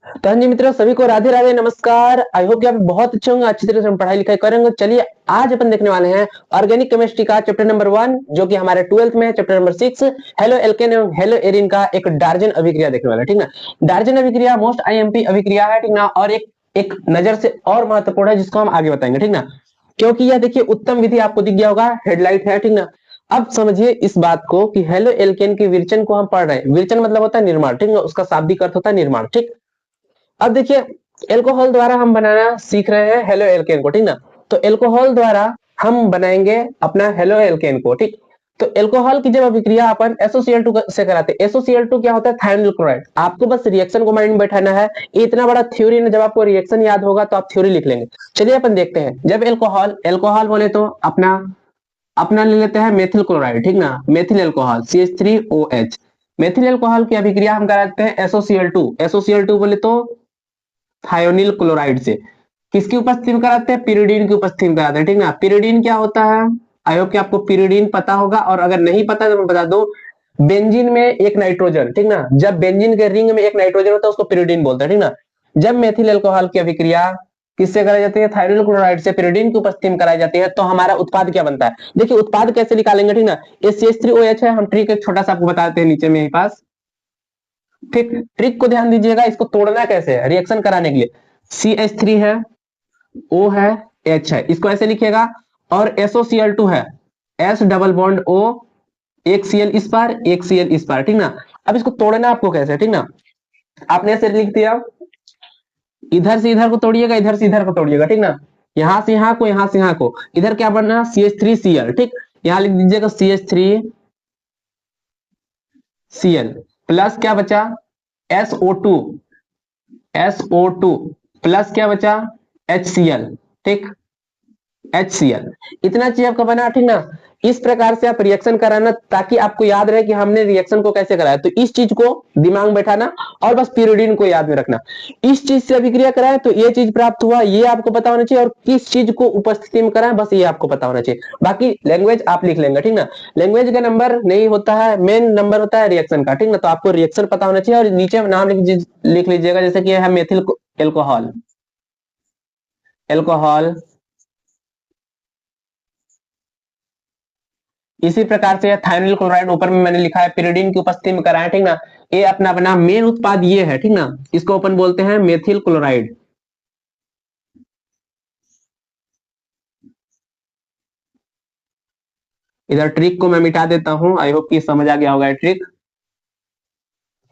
तो हाँ जी मित्रों, सभी को राधे राधे नमस्कार। आई होप कि आप बहुत अच्छे होंगे, अच्छी तरह से पढ़ाई लिखाई करेंगे। चलिए आज अपन देखने वाले हैं ऑर्गेनिक केमिस्ट्री का चैप्टर नंबर 1, जो कि हमारे 12th में है। चैप्टर नंबर 6 हेलो एल्केन एवं हेलो एरिन का एक डार्जन अभिक्रिया देखने वाला है, ठीक ना। डार्जन अभिक्रिया मोस्ट आईएमपी अभिक्रिया है, ठीक ना। और एक नजर से और महत्वपूर्ण है, जिसको हम आगे बताएंगे, ठीक ना। क्योंकि यह देखिए उत्तम विधि आपको दिख गया होगा, हेडलाइट है, ठीक ना। अब समझिए इस बात को कि हेलो एल्केन के विरचन को हम पढ़ रहे हैं। विरचन मतलब होता है निर्माण, ठीक ना। उसका शाब्दिक अर्थ होता है निर्माण, ठीक। अब देखिए एल्कोहल द्वारा हम बनाना सीख रहे हैं हेलो एल्केन को, ठीक ना। तो एल्कोहल द्वारा हम बनाएंगे अपना हेलो एल्केन को, ठीक। तो एल्कोहल की जब अभिक्रिया अपन SOCl2 से कराते हैं, SOCl2 क्या होता है? Thionyl chloride. आपको बस रिएक्शन को माइंड में बैठाना है। ये इतना बड़ा थ्योरी ना, जब आपको रिएक्शन याद होगा तो आप थ्योरी लिख लेंगे। चलिए अपन देखते हैं। जब एल्कोहल एल्कोहल बोले तो अपना अपना ले लेते हैं मेथिल क्लोराइड, ठीक ना। Methyl alcohol CH3OH। Methyl alcohol की अभिक्रिया हम कराते हैं SOCl2। SOCl2 बोले तो थायोनिल क्लोराइड से। किसकी उपस्थिति में कराते हैं? पिरिडीन की उपस्थिति में कराते हैं, ठीक ना। पिरिडीन क्या होता है? आई होप कि आपको पिरिडीन पता होगा, और अगर नहीं पता तो मैं बता दूं। बेंजीन में एक नाइट्रोजन, ठीक ना। जब बेंजीन के रिंग में एक नाइट्रोजन होता है उसको पिरिडीन बोलते हैं, ठीक ना। जब मेथिल अल्कोहल की अभिक्रिया किससे कराई जाती है? थायरोनिल क्लोराइड से पिरिडीन की उपस्थिति में कराई जाती है, तो हमारा उत्पाद क्या बनता है? देखिए उत्पाद कैसे निकालेंगे, ठीक ना। ये CH3OH है। हम ट्रिक एक छोटा सा आपको बताते हैं नीचे में ही पास। ठीक, ट्रिक को ध्यान दीजिएगा। इसको तोड़ना कैसे है रिएक्शन कराने के लिए। CH3 है, O है, H है, इसको ऐसे लिखिएगा। और SOCl2 है, S डबल बॉन्ड O, एक Cl इस पार, एक Cl इस पार, ठीक ना। अब इसको तोड़ना आपको कैसे, ठीक ना। आपने ऐसे लिख दिया, इधर से इधर को तोड़िएगा, इधर से इधर को तोड़िएगा, ठीक ना। यहां से यहां को, यहां से यहां को। इधर क्या बनना? CH3Cl, ठीक। यहां लिख दीजिएगा CH3Cl प्लस क्या बचा? SO2, SO2 प्लस क्या बचा? HCl, ठीक। HCl। इतना चीज आपका बना, ठीक ना। इस प्रकार से आप रिएक्शन कराना, ताकि आपको याद रहे कि हमने रिएक्शन को कैसे कराया। तो इस चीज को दिमाग में बैठाना, और बस पिरिडीन को याद में रखना। इस चीज से अभिक्रिया कराए तो ये चीज प्राप्त हुआ, ये आपको पता होना चाहिए। और किस चीज को उपस्थिति में कराए, बस ये आपको पता होना चाहिए। बाकी लैंग्वेज आप लिख लेंगे, ठीक ना। लैंग्वेज का नंबर नहीं होता है, मेन नंबर होता है रिएक्शन का, ठीक ना। तो आपको रिएक्शन पता होना चाहिए। और नीचे नाम लिख लीजिएगा, जैसे कि है मेथिल एल्कोहल, एल्कोहल। इसी प्रकार से थायनिल क्लोराइड ऊपर में मैंने लिखा है, पिरिडीन की उपस्थिति में कराया, ठीक ना। ये अपना अपना मेन उत्पाद ये है, ठीक ना। इसको अपन बोलते हैं मेथिल क्लोराइड। इधर ट्रिक को मैं मिटा देता हूं। आई होप कि समझ आ गया होगा ट्रिक।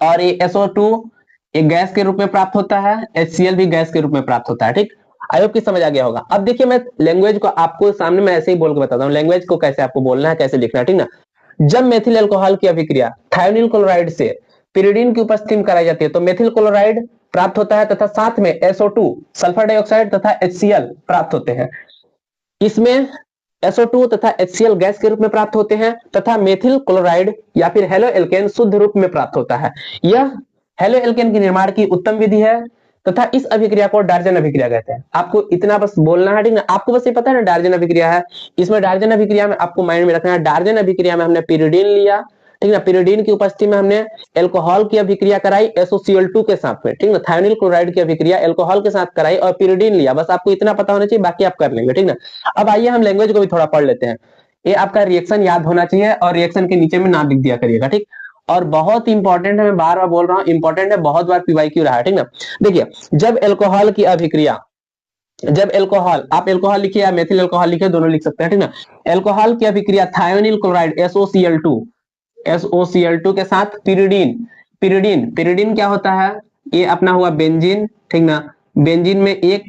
और ये SO2 एक गैस के रूप में प्राप्त होता है, HCl भी गैस के रूप में प्राप्त होता है, ठीक। आई होप कि समझ आ गया होगा। अब देखिए मैं लैंग्वेज को आपको सामने में ऐसे ही बोल के बताता हूँ, लैंग्वेज को कैसे आपको बोलना है, कैसे लिखना है, ठीक ना। जब मेथिल अल्कोहल की अभिक्रिया थायोनिल क्लोराइड से पिरिडीन की उपस्थिति में कराई जाती है, तो मेथिल क्लोराइड प्राप्त होता है, तथा साथ में SO2 सल्फर डाइऑक्साइड तथा HCl प्राप्त होते हैं। इसमें SO2 तथा HCl गैस के रूप में प्राप्त होते हैं, तथा मेथिल क्लोराइड या फिर हेलो एल्केन शुद्ध रूप में प्राप्त होता है। यह हेलो एल्केन के निर्माण की उत्तम विधि है, तथा इस अभिक्रिया को डार्जन अभिक्रिया कहते हैं। आपको इतना बस बोलना है, ठीक ना। आपको बस ये पता है ना डार्जन अभिक्रिया है। इसमें डार्जन अभिक्रिया में आपको माइंड में रखना है, डार्जन अभिक्रिया में हमने पिरिडीन लिया, ठीक ना। पिरिडीन की उपस्थिति में हमने एल्कोहल की अभिक्रिया कराई SOCl2 के साथ में, ठीक ना। थायोनिल क्लोराइड की अभिक्रिया एल्कोहल के साथ कराई और पिरिडीन लिया। बस आपको इतना पता होना चाहिए, बाकी आप कर लेंगे, ठीक ना। अब आइए हम लैंग्वेज को भी थोड़ा पढ़ लेते हैं। ये आपका रिएक्शन याद होना चाहिए, और रिएक्शन के नीचे में नाम लिख दिया करिएगा, ठीक। और बहुत इंपॉर्टेंट है, मैं बार बार बोल रहा हूँ, इंपॉर्टेंट है, बहुत बार PYQ रहा है, ठीक ना। देखिए जब एल्कोहल की अभिक्रिया, जब एल्कोहल, आप एल्कोहल लिखिए या मेथिल एल्कोहल लिखिए, दोनों लिख सकते हैं, ठीक ना। एल्कोहल की अभिक्रिया थायोनिल क्लोराइड SOCl2 के साथ पिरिडीन, पिरिडीन पिरिडीन क्या होता है? ये अपना हुआ बेंजीन, ठीक ना। बेंजीन में एक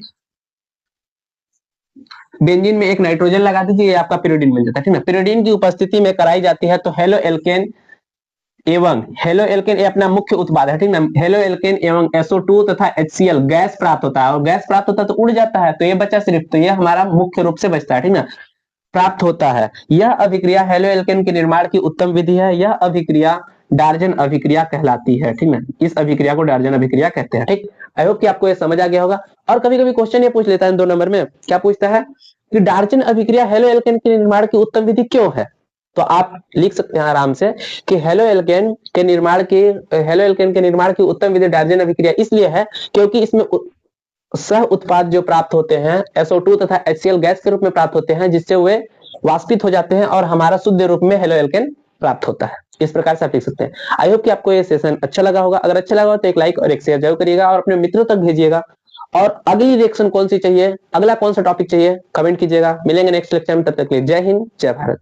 बेंजीन में एक नाइट्रोजन लगा दीजिए, ये आपका पिरिडीन मिल जाता है, ठीक ना। पिरिडीन की उपस्थिति में कराई जाती है, तो हेलो एल्केन एवं हेलो एल्केन, ये अपना मुख्य उत्पाद है, ठीक ना। हेलो एल्केन एवं SO2 तथा HCl गैस प्राप्त होता है, और गैस प्राप्त होता है तो उड़ जाता है, तो ये बचा सिर्फ, तो ये हमारा मुख्य रूप से बचता है, ठीक ना। प्राप्त होता है। यह अभिक्रिया हेलो एल्केन के निर्माण की उत्तम विधि है। यह अभिक्रिया डार्जन अभिक्रिया कहलाती है, ठीक ना। इस अभिक्रिया को डार्जन अभिक्रिया कहते हैं, ठीक। आई होप कि आपको ये समझ आ गया होगा। और कभी कभी क्वेश्चन ये पूछ लेता है 2 नंबर में, क्या पूछता है कि डार्जन अभिक्रिया हेलो एल्केन के निर्माण की उत्तम विधि क्यों है? तो आप लिख सकते हैं आराम से कि हेलो एल्केन के निर्माण की उत्तम विधि डायजन अभिक्रिया इसलिए है क्योंकि इसमें सह उत्पाद जो प्राप्त होते हैं SO2 तथा HCl गैस के रूप में प्राप्त होते हैं, जिससे वे वाष्पित हो जाते हैं और हमारा शुद्ध रूप में हेलो एल्केन प्राप्त होता है। इस प्रकार से आप लिख सकते हैं। आई होप कि आपको ये सेशन अच्छा लगा होगा। अगर अच्छा लगा हो तो एक लाइक और एक शेयर जरूर करिएगा और अपने मित्रों तक भेजिएगा। और अगली रिएक्शन कौन सी चाहिए, अगला कौन सा टॉपिक चाहिए, कमेंट कीजिएगा। मिलेंगे नेक्स्ट लेक्चर में, तब तक के लिए जय हिंद जय भारत।